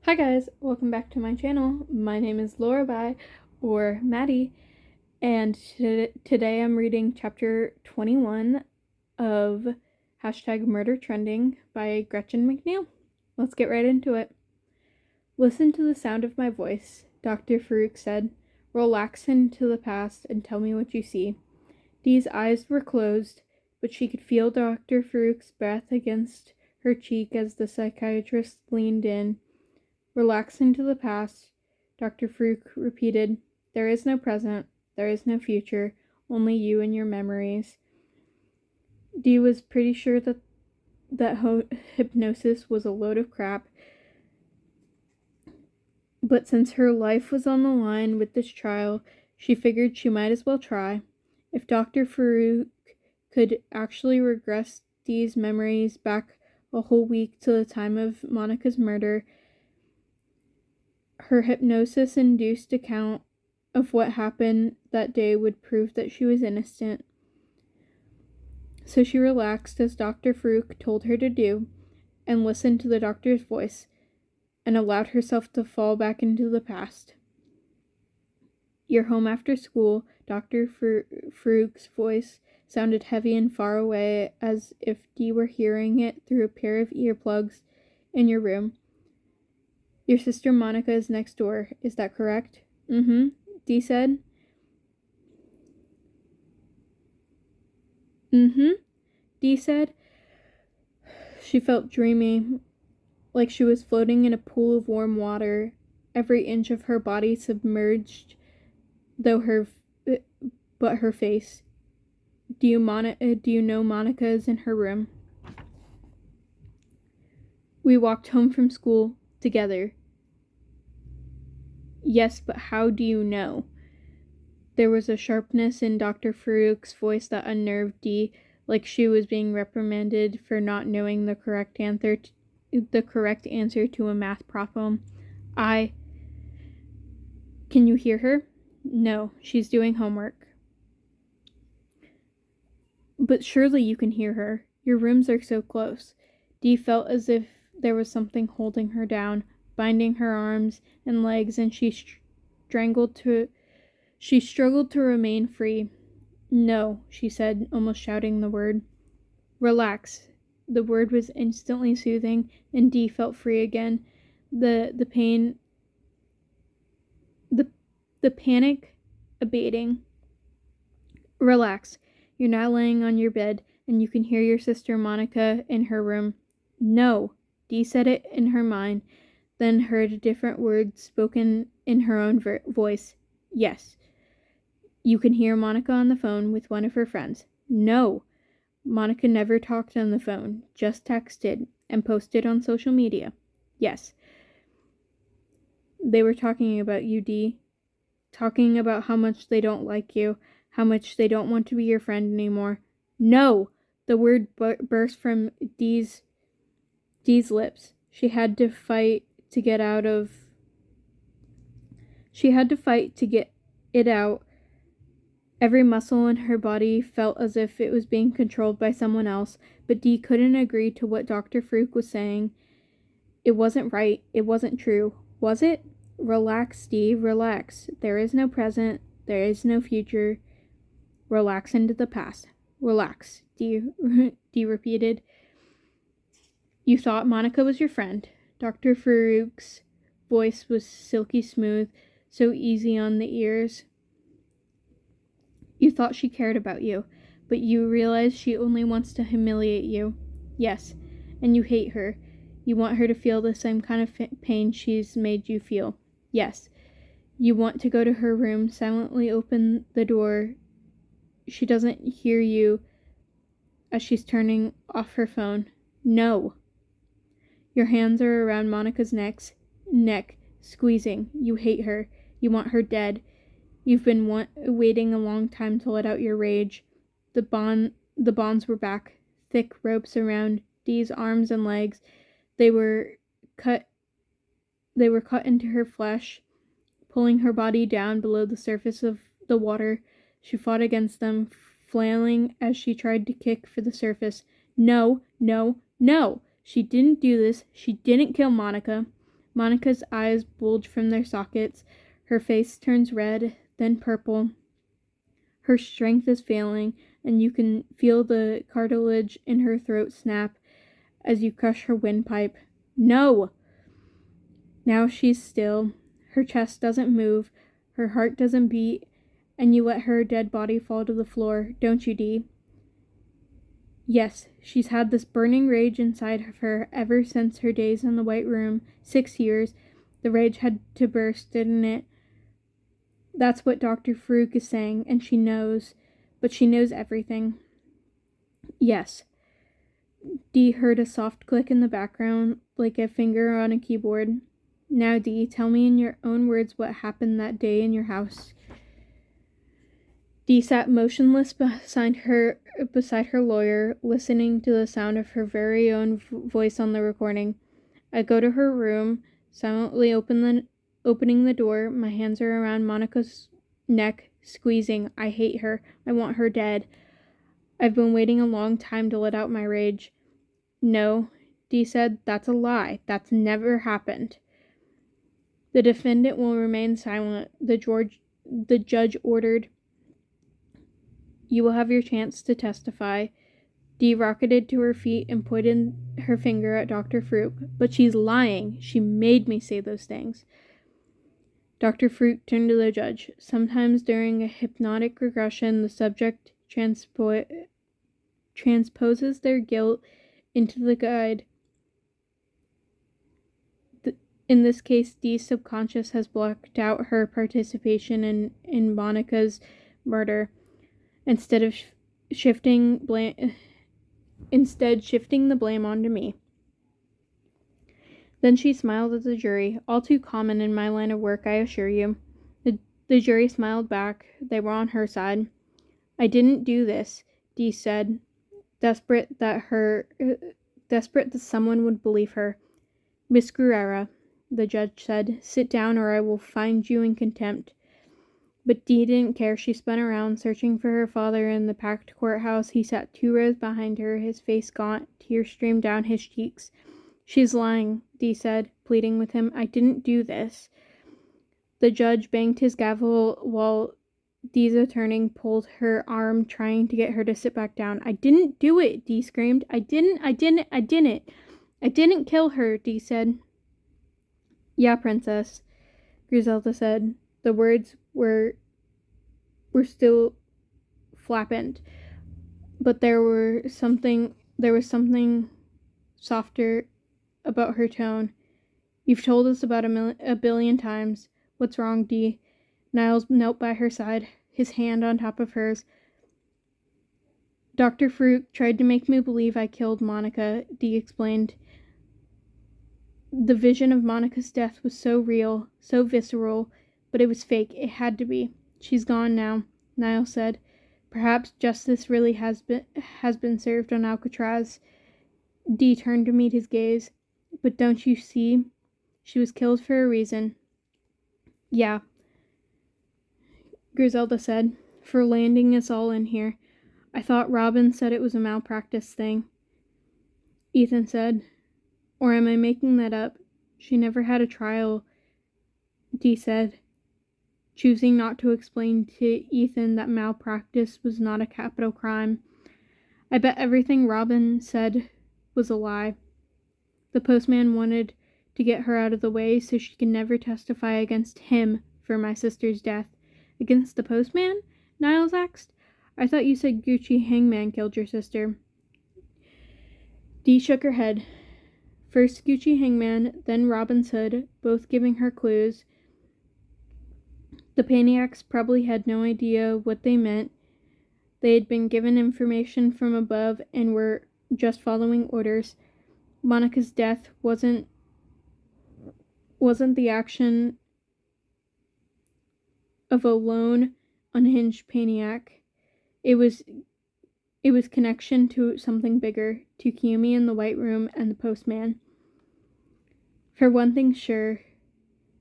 Hi guys, welcome back to my channel. My name is Laurabai, or Maddie, and today I'm reading chapter 21 of #Murder Trending by Gretchen McNeil. Let's get right into it. Listen to the sound of my voice, Dr. Farouk said. Relax into the past and tell me what you see. Dee's eyes were closed, but she could feel Dr. Farouk's breath against her cheek as the psychiatrist leaned in. Relax into the past, Dr. Farouk repeated. There is no present, there is no future, only you and your memories. Dee was pretty sure that hypnosis was a load of crap, but since her life was on the line with this trial, she figured she might as well try. If Dr. Farouk could actually regress Dee's memories back a whole week to the time of Monica's murder, her hypnosis-induced account of what happened that day would prove that she was innocent. So she relaxed as Dr. Farouk told her to do, and listened to the doctor's voice, and allowed herself to fall back into the past. You're home after school. Dr. Farouk's voice sounded heavy and far away, as if Dee were hearing it through a pair of earplugs in your room. Your sister Monica is next door, is that correct? Dee said. Dee said. She felt dreamy, like she was floating in a pool of warm water, every inch of her body submerged, but her face. Do you know Monica is in her room? We walked home from school together. Yes, but how do you know? There was a sharpness in Dr. Farouk's voice that unnerved Dee, like she was being reprimanded for not knowing the correct answer to a math problem. Can you hear her? No, she's doing homework. But surely you can hear her. Your rooms are so close. Dee felt as if there was something holding her down, binding her arms and legs, and she struggled to remain free. No, she said, almost shouting the word. Relax. The word was instantly soothing, and Dee felt free again. The panic abating. Relax. You're now laying on your bed, and you can hear your sister Monica in her room. No. Dee said it in her mind, then heard different words spoken in her own voice. Yes. You can hear Monica on the phone with one of her friends. No. Monica never talked on the phone, just texted and posted on social media. Yes. They were talking about you, Dee. Talking about how much they don't like you, how much they don't want to be your friend anymore. No! The word burst from Dee's lips. She had to fight to get it out. Every muscle in her body felt as if it was being controlled by someone else, but Dee couldn't agree to what Dr. Farouk was saying. It wasn't right. It wasn't true. Was it? Relax, Dee, relax. There is no present. There is no future. Relax into the past. Relax, Dee repeated. You thought Monica was your friend. Dr. Farouk's voice was silky smooth, so easy on the ears. You thought she cared about you, but you realize she only wants to humiliate you. Yes, and you hate her. You want her to feel the same kind of pain she's made you feel. Yes. You want to go to her room, silently open the door. She doesn't hear you as she's turning off her phone. No. Your hands are around Monica's neck, squeezing. You hate her. You want her dead. You've been waiting a long time to let out your rage. The bonds were back, thick ropes around Dee's arms and legs. They were cut into her flesh, pulling her body down below the surface of the water. She fought against them, flailing as she tried to kick for the surface. No, no, no! She didn't do this. She didn't kill Monica. Monica's eyes bulge from their sockets. Her face turns red, then purple. Her strength is failing, and you can feel the cartilage in her throat snap as you crush her windpipe. No! Now she's still. Her chest doesn't move. Her heart doesn't beat, and you let her dead body fall to the floor, don't you, Dee? Yes, she's had this burning rage inside of her ever since her days in the White Room. 6 years. The rage had to burst, didn't it? That's what Dr. Farouk is saying, and she knows. But she knows everything. Yes. Dee heard a soft click in the background, like a finger on a keyboard. Now, Dee, tell me in your own words what happened that day in your house. Dee sat motionless beside her lawyer, listening to the sound of her very own voice on the recording. I go to her room, silently opening the door. My hands are around Monica's neck, squeezing. I hate her. I want her dead. I've been waiting a long time to let out my rage. No, Dee said, that's a lie. That's never happened. The defendant will remain silent, the judge ordered. You will have your chance to testify. Dee rocketed to her feet and pointed her finger at Dr. Farouk. But she's lying. She made me say those things. Dr. Farouk turned to the judge. Sometimes during a hypnotic regression, the subject transposes their guilt into the guide. In this case, Dee's subconscious has blocked out her participation in Monica's murder. Instead shifting the blame onto me. Then she smiled at the jury, all too common in my line of work, I assure you. The jury smiled back. They were on her side. I didn't do this, Dee said, desperate that someone would believe her. Miss Guerrera, the judge said, sit down or I will find you in contempt. But Dee didn't care. She spun around, searching for her father in the packed courthouse. He sat 2 rows behind her, his face gaunt. Tears streamed down his cheeks. She's lying, Dee said, pleading with him. I didn't do this. The judge banged his gavel while Dee's attorney pulled her arm, trying to get her to sit back down. I didn't do it, Dee screamed. I didn't kill her, Dee said. Yeah, princess, Griselda said. The words were still flippant, but there was something softer about her tone. You've told us about a billion times. What's wrong, Dee? Niles knelt by her side, his hand on top of hers. Dr. Farouk tried to make me believe I killed Monica, Dee explained. The vision of Monica's death was so real, so visceral, but it was fake. It had to be. She's gone now, Niles said. Perhaps justice really has been served on Alcatraz. Dee turned to meet his gaze. But don't you see? She was killed for a reason. Yeah, Griselda said, for landing us all in here. I thought Robin said it was a malpractice thing. Ethan said. Or am I making that up? She never had a trial, Dee said, choosing not to explain to Ethan that malpractice was not a capital crime. I bet everything Robin said was a lie. The postman wanted to get her out of the way so she can never testify against him for my sister's death. Against the postman? Niles asked. I thought you said Gucci Hangman killed your sister. Dee shook her head. First Gucci Hangman, then Robin's Hood, both giving her clues. The Paniacs probably had no idea what they meant. They had been given information from above and were just following orders. Monica's death wasn't the action of a lone, unhinged Paniac. It was connection to something bigger, to Kiyomi in the White Room and the postman. For one thing sure,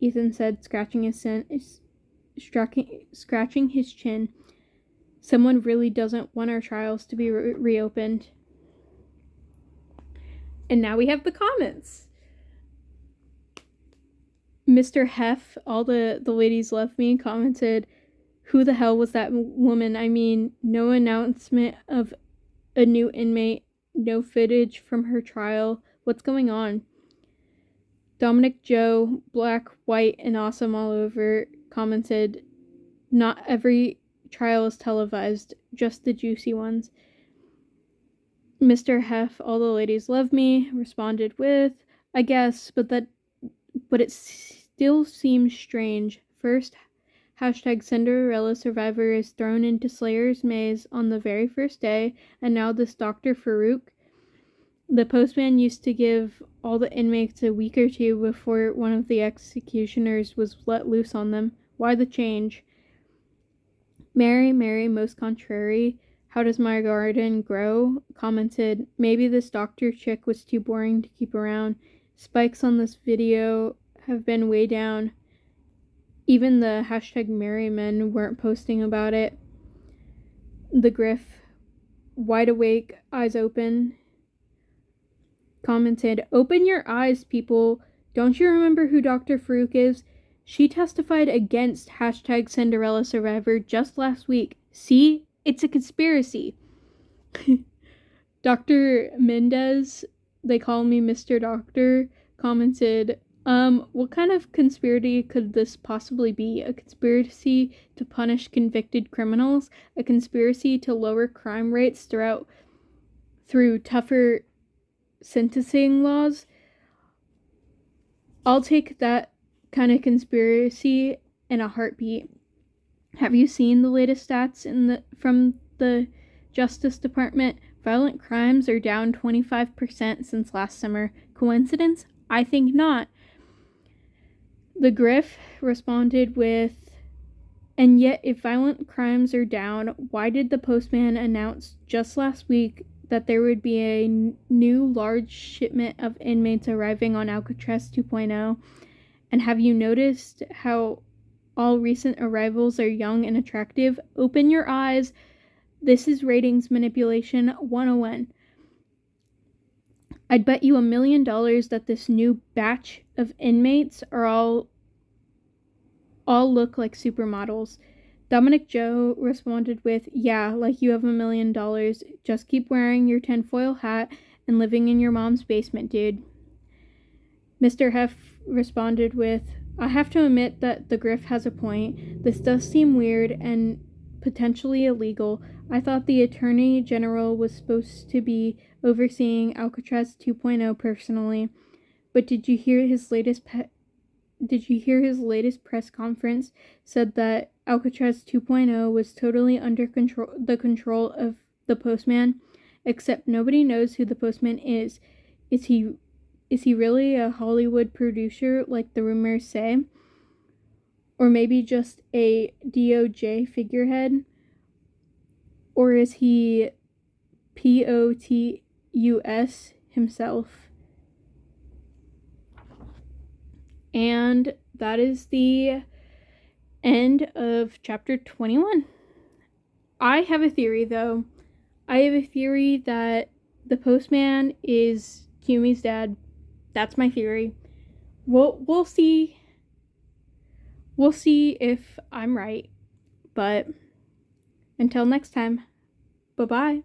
Ethan said, scratching his chin. Someone really doesn't want our trials to be reopened. And now we have the comments. Mr. Hef, all the ladies love me, commented, "Who the hell was that woman? I mean, no announcement of a new inmate, no footage from her trial. What's going on?" Dominic Joe, black, white, and awesome all over, commented, "Not every trial is televised, just the juicy ones." Mr. Hef, all the ladies love me, responded with, "I guess, but it still seems strange. First, hashtag Cinderella survivor is thrown into Slayer's maze on the very first day, and now this Dr. Farouk. The postman used to give all the inmates a week or two before one of the executioners was let loose on them. Why the change?" Mary, most contrary, how does my garden grow? Commented, "Maybe this doctor chick was too boring to keep around. Spikes on this video have been way down. Even the hashtag Merrymen weren't posting about it." The Griff, wide awake, eyes open, commented, "Open your eyes, people. Don't you remember who Dr. Farouk is? She testified against hashtag Cinderella survivor just last week. See? It's a conspiracy." Dr. Mendez, they call me Mr. Doctor, commented, "What kind of conspiracy could this possibly be? A conspiracy to punish convicted criminals? A conspiracy to lower crime rates through tougher sentencing laws? I'll take that kind of conspiracy in a heartbeat. Have you seen the latest stats from the Justice Department? Violent crimes are down 25% since last summer. Coincidence? I think not." The Griff responded with, "And yet, if violent crimes are down, why did the postman announce just last week that there would be a new large shipment of inmates arriving on Alcatraz 2.0? And have you noticed how all recent arrivals are young and attractive? Open your eyes. This is ratings manipulation 101. I'd bet you $1 million that this new batch of inmates are all look like supermodels." Dominic Joe responded with, "Yeah, like you have $1 million. Just keep wearing your tinfoil hat and living in your mom's basement, dude." Mr. Hef responded with, "I have to admit that the Griff has a point. This does seem weird and potentially illegal. I thought the Attorney General was supposed to be overseeing Alcatraz 2.0 personally. But did you hear his latest press conference? Said that Alcatraz 2.0 was totally under the control of the postman, except nobody knows who the postman is. Is he really a Hollywood producer like the rumors say? Or maybe just a DOJ figurehead? Or is he POTUS himself?" And that is the end of chapter 21. I have a theory, though. I have a theory that the postman is Kumi's dad. That's my theory. We'll see. We'll see if I'm right. But until next time, bye-bye.